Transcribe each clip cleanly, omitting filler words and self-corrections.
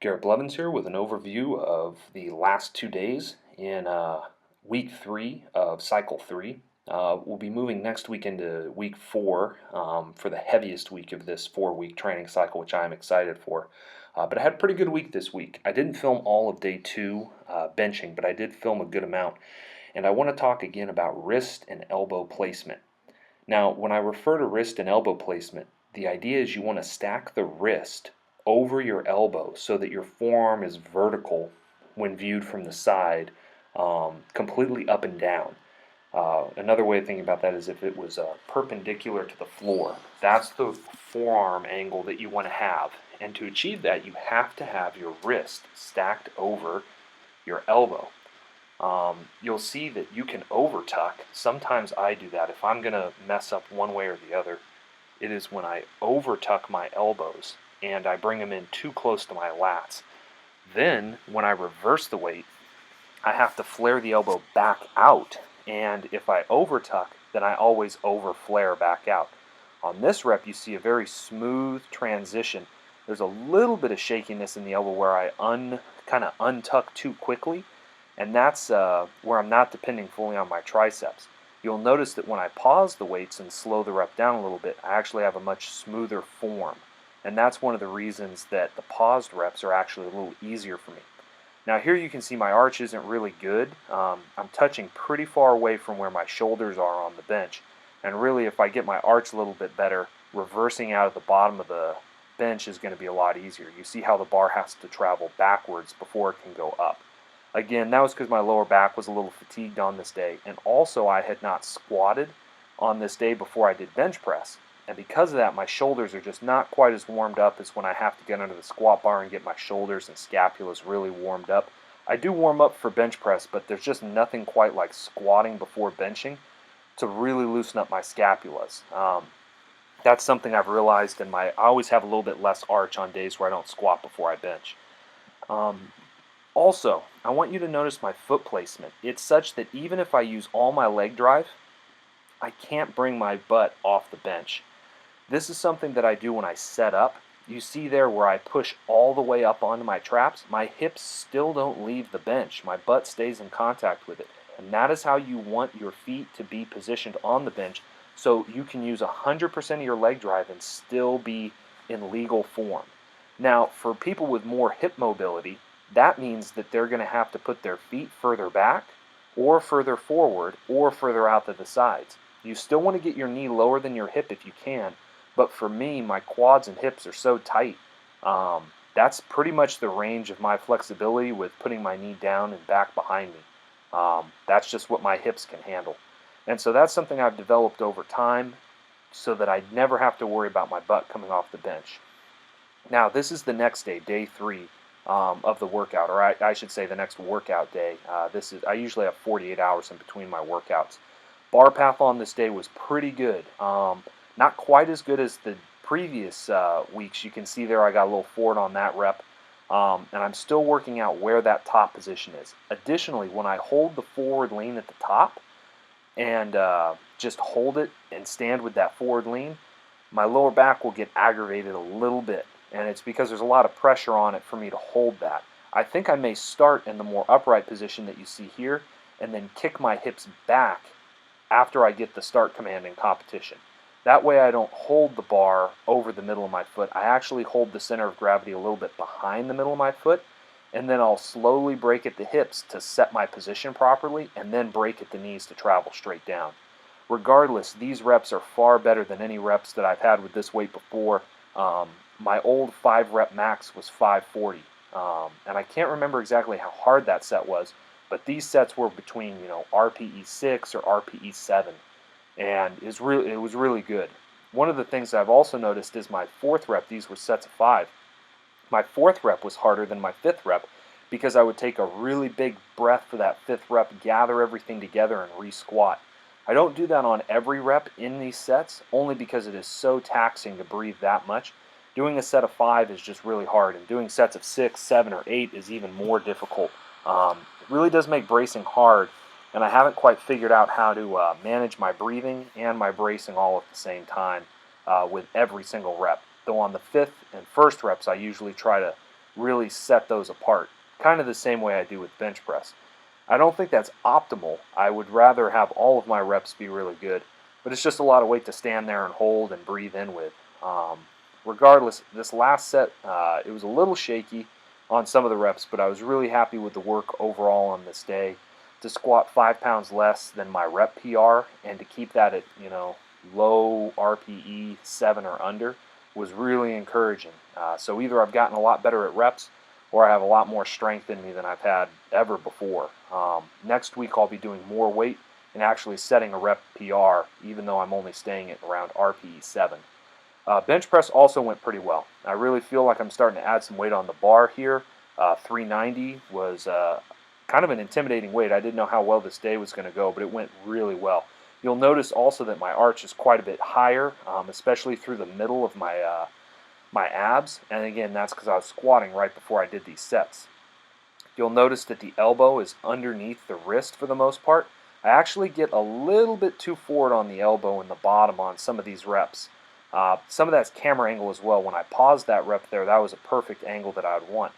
Garrett Blevins here with an overview of the last 2 days in week 3 of cycle 3. We'll be moving next week into week 4 for the heaviest week of this 4-week training cycle, which I'm excited for. But I had a pretty good week this week. I didn't film all of day 2 benching, but I did film a good amount. And I want to talk again about wrist and elbow placement. Now, when I refer to wrist and elbow placement, the idea is you want to stack the wrist over your elbow so that your forearm is vertical when viewed from the side, completely up and down. Another way of thinking about that is if it was perpendicular to the floor. That's the forearm angle that you want to have. And to achieve that, you have to have your wrist stacked over your elbow. You'll see that you can over tuck. Sometimes I do that. If I'm going to mess up one way or the other, it is when I over tuck my elbows and I bring them in too close to my lats. Then, when I reverse the weight, I have to flare the elbow back out. And if I over tuck, then I always over flare back out. On this rep, you see a very smooth transition. There's a little bit of shakiness in the elbow where I kind of untuck too quickly. And that's where I'm not depending fully on my triceps. You'll notice that when I pause the weights and slow the rep down a little bit, I actually have a much smoother form. And that's one of the reasons that the paused reps are actually a little easier for me. Now here you can see my arch isn't really good. I'm touching pretty far away from where my shoulders are on the bench. And really, if I get my arch a little bit better, reversing out of the bottom of the bench is going to be a lot easier. You see how the bar has to travel backwards before it can go up. Again, that was because my lower back was a little fatigued on this day, and also I had not squatted on this day before I did bench press. And because of that, my shoulders are just not quite as warmed up as when I have to get under the squat bar and get my shoulders and scapulas really warmed up. I do warm up for bench press, but there's just nothing quite like squatting before benching to really loosen up my scapulas. That's something I've realized, and I always have a little bit less arch on days where I don't squat before I bench. Also, I want you to notice my foot placement. It's such that even if I use all my leg drive, I can't bring my butt off the bench. This is something that I do when I set up. You see there where I push all the way up onto my traps, my hips still don't leave the bench. My butt stays in contact with it. And that is how you want your feet to be positioned on the bench, so you can use 100% of your leg drive and still be in legal form. Now, for people with more hip mobility, that means that they're going to have to put their feet further back or further forward or further out to the sides. You still want to get your knee lower than your hip if you can, but for me, my quads and hips are so tight. That's pretty much the range of my flexibility with putting my knee down and back behind me. That's just what my hips can handle. And so that's something I've developed over time so that I never have to worry about my butt coming off the bench. Now, this is the next day, day 3. Of the workout, or I should say the next workout day. I usually have 48 hours in between my workouts. Bar path on this day was pretty good. Not quite as good as the previous weeks. You can see there I got a little forward on that rep, and I'm still working out where that top position is. Additionally, when I hold the forward lean at the top and just hold it and stand with that forward lean, my lower back will get aggravated a little bit. And it's because there's a lot of pressure on it for me to hold that. I think I may start in the more upright position that you see here and then kick my hips back after I get the start command in competition. That way I don't hold the bar over the middle of my foot. I actually hold the center of gravity a little bit behind the middle of my foot, and then I'll slowly break at the hips to set my position properly and then break at the knees to travel straight down. Regardless, these reps are far better than any reps that I've had with this weight before. My old 5-rep max was 540, and I can't remember exactly how hard that set was, but these sets were between RPE 6 or RPE 7, and it was really good. One of the things I've also noticed is my 4th rep. These were sets of 5. My 4th rep was harder than my 5th rep because I would take a really big breath for that 5th rep, gather everything together, and re-squat. I don't do that on every rep in these sets, only because it is so taxing to breathe that much. Doing a set of 5 is just really hard, and doing sets of 6, 7, or 8 is even more difficult. It really does make bracing hard, and I haven't quite figured out how to manage my breathing and my bracing all at the same time with every single rep. Though on the 5th and 1st reps, I usually try to really set those apart, kind of the same way I do with bench press. I don't think that's optimal. I would rather have all of my reps be really good, but it's just a lot of weight to stand there and hold and breathe in with. Um, Regardless, this last set, it was a little shaky on some of the reps, but I was really happy with the work overall on this day. To squat 5 pounds less than my rep PR and to keep that at, low RPE 7 or under was really encouraging. So either I've gotten a lot better at reps or I have a lot more strength in me than I've had ever before. Next week I'll be doing more weight and actually setting a rep PR, even though I'm only staying at around RPE 7. Bench press also went pretty well. I really feel like I'm starting to add some weight on the bar here. 390 was kind of an intimidating weight. I didn't know how well this day was going to go, but it went really well. You'll notice also that my arch is quite a bit higher, especially through the middle of my abs. And again, that's because I was squatting right before I did these sets. You'll notice that the elbow is underneath the wrist for the most part. I actually get a little bit too forward on the elbow and the bottom on some of these reps. Some of that's camera angle as well. When I paused that rep there, that was a perfect angle that I would want.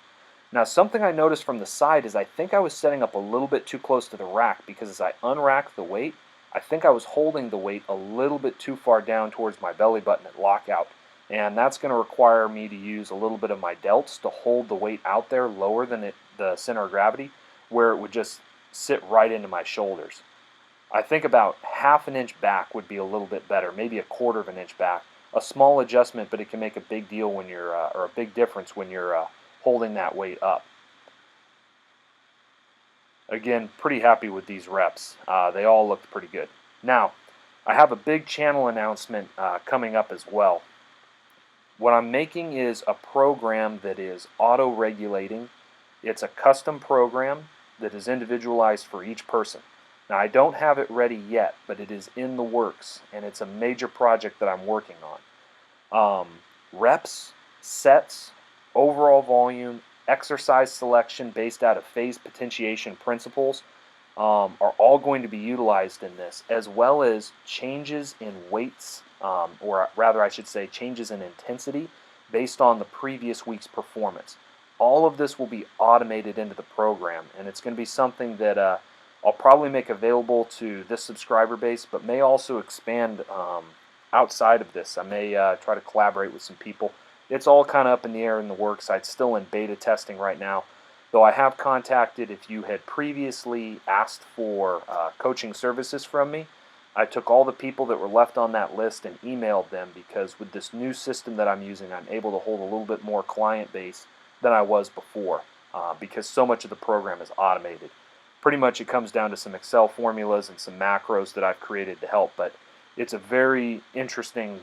Now, something I noticed from the side is I think I was setting up a little bit too close to the rack, because as I unracked the weight, I think I was holding the weight a little bit too far down towards my belly button at lockout. And that's going to require me to use a little bit of my delts to hold the weight out there lower than the center of gravity, where it would just sit right into my shoulders. I think about half an inch back would be a little bit better, maybe a quarter of an inch back. A small adjustment, but it can make a big deal when you're, or a big difference when you're holding that weight up. Again, pretty happy with these reps. They all looked pretty good. Now, I have a big channel announcement coming up as well. What I'm making is a program that is auto-regulating. It's a custom program that is individualized for each person. Now, I don't have it ready yet, but it is in the works, and it's a major project that I'm working on. Reps, sets, overall volume, exercise selection based out of phase potentiation principles are all going to be utilized in this, as well as changes in weights, or rather I should say changes in intensity based on the previous week's performance. All of this will be automated into the program, and it's going to be something that I'll probably make available to this subscriber base, but may also expand outside of this. I may try to collaborate with some people. It's all kind of up in the air in the works. It's still in beta testing right now, though I have contacted, if you had previously asked for coaching services from me, I took all the people that were left on that list and emailed them, because with this new system that I'm using, I'm able to hold a little bit more client base than I was before, because so much of the program is automated. Pretty much it comes down to some Excel formulas and some macros that I've created to help, but it's a very interesting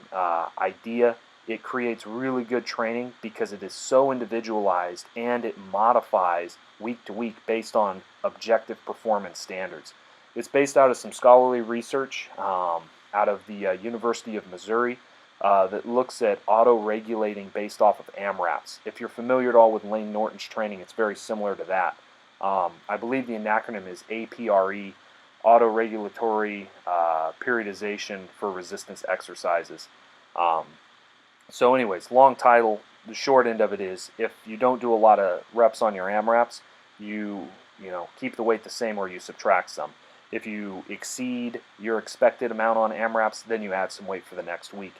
idea. It creates really good training because it is so individualized, and it modifies week to week based on objective performance standards. It's based out of some scholarly research out of the University of Missouri that looks at auto-regulating based off of AMRAPs. If you're familiar at all with Lane Norton's training, it's very similar to that. I believe the acronym is APRE, Auto-Regulatory Periodization for Resistance Exercises. So anyways, long title. The short end of it is, if you don't do a lot of reps on your AMRAPs, you keep the weight the same or you subtract some. If you exceed your expected amount on AMRAPs, then you add some weight for the next week.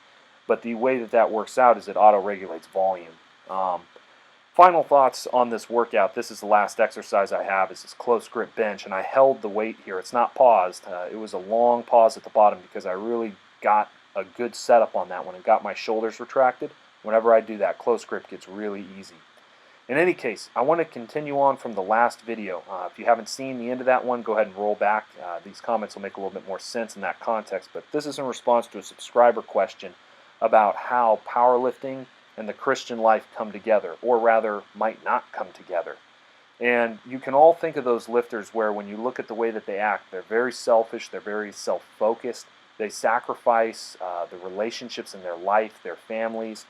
But the way that works out is it auto-regulates volume. Final thoughts on this workout. This is the last exercise I have, is this close grip bench, and I held the weight here. It's not paused. It was a long pause at the bottom because I really got a good setup on that one and got my shoulders retracted. Whenever I do that, close grip gets really easy. In any case, I want to continue on from the last video. If you haven't seen the end of that one, go ahead and roll back. These comments will make a little bit more sense in that context, but this is in response to a subscriber question about how powerlifting and the Christian life come together, or rather might not come together. And you can all think of those lifters where when you look at the way that they act, they're very selfish, they're very self-focused, they sacrifice the relationships in their life, their families,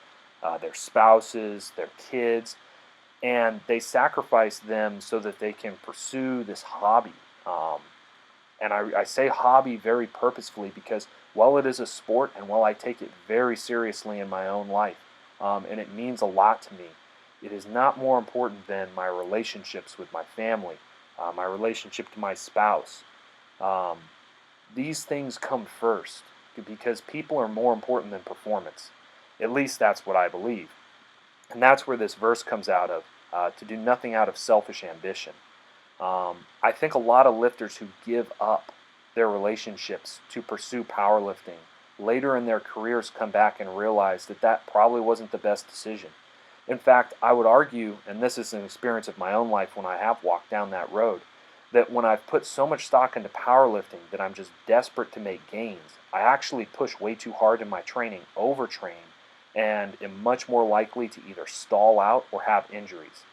their spouses, their kids, and they sacrifice them so that they can pursue this hobby. And I say hobby very purposefully because while it is a sport and while I take it very seriously in my own life, and it means a lot to me, It is not more important than my relationships with my family, my relationship to my spouse. Um, these things come first because people are more important than performance. At least that's what I believe. And that's where this verse comes out of, to do nothing out of selfish ambition. I think a lot of lifters who give up their relationships to pursue powerlifting later in their careers come back and realize that that probably wasn't the best decision. In fact, I would argue, and this is an experience of my own life when I have walked down that road, that when I've put so much stock into powerlifting that I'm just desperate to make gains, I actually push way too hard in my training, overtrain, and am much more likely to either stall out or have injuries.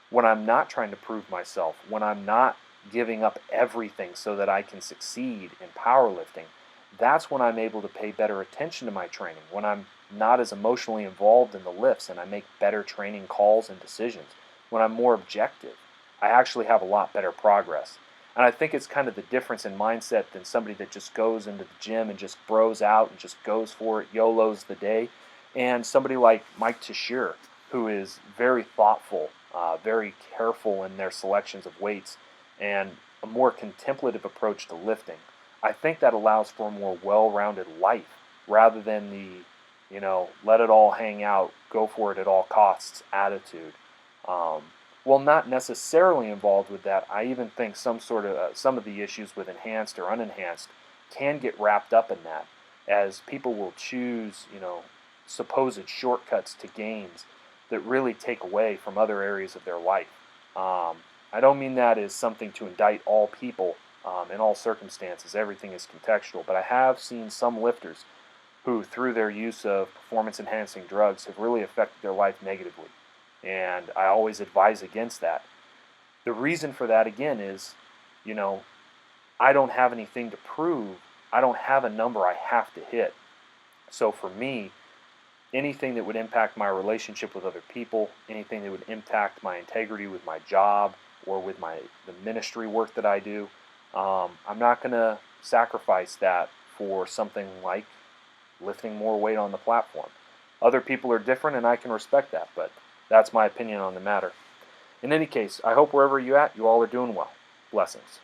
When I'm not trying to prove myself, when I'm not giving up everything so that I can succeed in powerlifting, that's when I'm able to pay better attention to my training, when I'm not as emotionally involved in the lifts and I make better training calls and decisions, when I'm more objective. I actually have a lot better progress. And I think it's kind of the difference in mindset than somebody that just goes into the gym and just bros out and just goes for it, YOLOs the day, and somebody like Mike Tashir, who is very thoughtful, very careful in their selections of weights, and a more contemplative approach to lifting. I think that allows for a more well-rounded life rather than the, let it all hang out, go for it at all costs attitude. Well, not necessarily involved with that. I even think some of the issues with enhanced or unenhanced can get wrapped up in that, as people will choose, supposed shortcuts to gains that really take away from other areas of their life. I don't mean that as something to indict all people in all circumstances. Everything is contextual, but I have seen some lifters who, through their use of performance-enhancing drugs, have really affected their life negatively. And I always advise against that. The reason for that, again, is, I don't have anything to prove. I don't have a number I have to hit. So for me, anything that would impact my relationship with other people, anything that would impact my integrity with my job or with the ministry work that I do, I'm not going to sacrifice that for something like lifting more weight on the platform. Other people are different, and I can respect that, but that's my opinion on the matter. In any case, I hope wherever you're at, you all are doing well. Blessings.